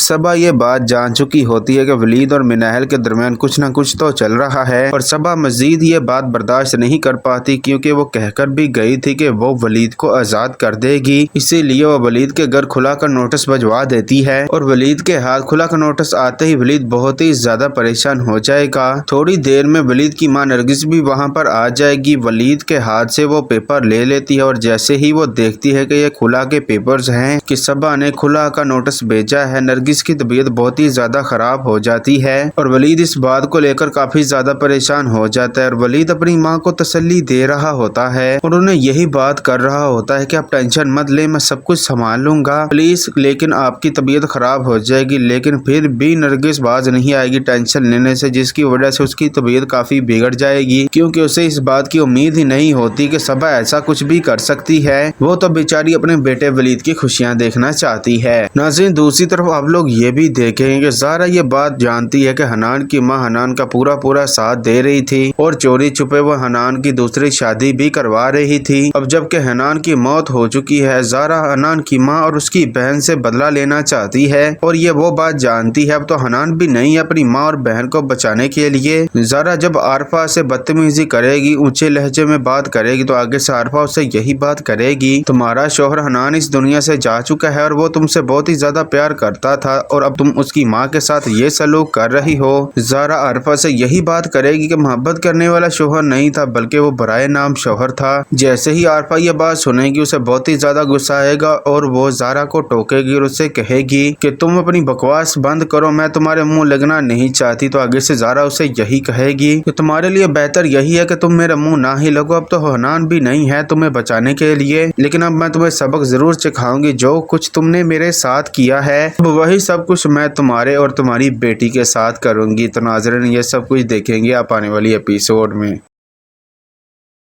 सबा ये बात जान चुकी होती है कि वलीद और मिनाहल के दरमियान कुछ न कुछ तो चल रहा है और सबा मजीद ये बात बर्दाश्त नहीं कर पाती, क्योंकि वो कहकर भी गई थी कि वो वलीद को आजाद कर देगी। इसीलिए वो वलीद के घर खुला कर नोटिस भिजवा देती है और वलीद के हाथ खुला कर नोटिस आते ही वलीद बहुत ही ज्यादा परेशान हो जाएगा। थोड़ी देर में वलीद की मां नरगिस भी वहाँ पर आ जाएगी। वलीद के हाथ से वो पेपर ले लेती है और जैसे ही वो देखती है कि ये खुला के पेपर्स हैं कि सबा ने खुला का नोटिस भेजा है, नरगिस की तबीयत बहुत ही ज्यादा खराब हो जाती है और वलीद इस बात को लेकर काफी ज्यादा परेशान हो जाता है और वलीद अपनी माँ को तसल्ली दे रहा होता है और उन्हें यही बात कर रहा होता है कि आप टेंशन मत ले, मैं सब कुछ संभाल लूंगा प्लीज, लेकिन आपकी तबीयत खराब हो जाएगी। लेकिन फिर भी नरगिस बाज नहीं आएगी टेंशन लेने से, जिसकी वजह से उसकी तबीयत काफी बिगड़ जाएगी, क्योंकि उसे इस बात की उम्मीद ही नहीं होती कि सबा ऐसा कुछ भी कर सकती है। वो तो बेचारी अपने बेटे वलीद की खुशियां देखना चाहती है। नाज़रीन, दूसरी तरफ आप लोग ये भी देखेंगे कि ज़ारा ये बात जानती है कि हनान की मां हनान का पूरा साथ दे रही थी और चोरी छुपे वो हनान की दूसरी शादी भी करवा रही थी। अब जबकि हनान की मौत हो चुकी है, ज़ारा हनान की मां और उसकी बहन से बदला लेना चाहती है और ये वो बात जानती है। अब तो हनान भी नहीं है अपनी माँ और बहन को बचाने के लिए। ज़ारा जब आरफा से बदतमीजी करेगी, ऊंचे लहजे में बात करेगी, तो आगे से आरफा उससे यही बात करेगी, तुम्हारा शौहर हनान इस दुनिया से जा चुका है और वो तुमसे बहुत ही ज्यादा प्यार करता था और अब तुम उसकी माँ के साथ ये सलूक कर रही हो। ज़ारा आरफा से यही बात करेगी कि मोहब्बत करने वाला शौहर नहीं था बल्कि वो बराए नाम शौहर था। जैसे ही आरफा ये बात सुनेगी उसे बहुत ही ज्यादा गुस्सा आएगा और वो ज़ारा को टोकेगी और उससे कहेगी कि तुम अपनी बकवास बंद करो, मैं तुम्हारे मुंह लगना नहीं चाहती। तो आगे से ज़ारा उसे यही कहेगी कि तुम्हारे लिए बेहतर यही है कि तुम मेरे मुंह ना ही लगो, अब तो हनान भी नहीं है तुम्हें बचाने के लिए, लेकिन अब मैं तुम्हें सबक जरूर सिखाऊंगी। जो कुछ तुमने मेरे साथ किया है अब वही सब कुछ मैं तुम्हारे और तुम्हारी बेटी के साथ करूंगी। तो नाज़रीन, ये सब कुछ देखेंगे आप आने वाली एपिसोड में।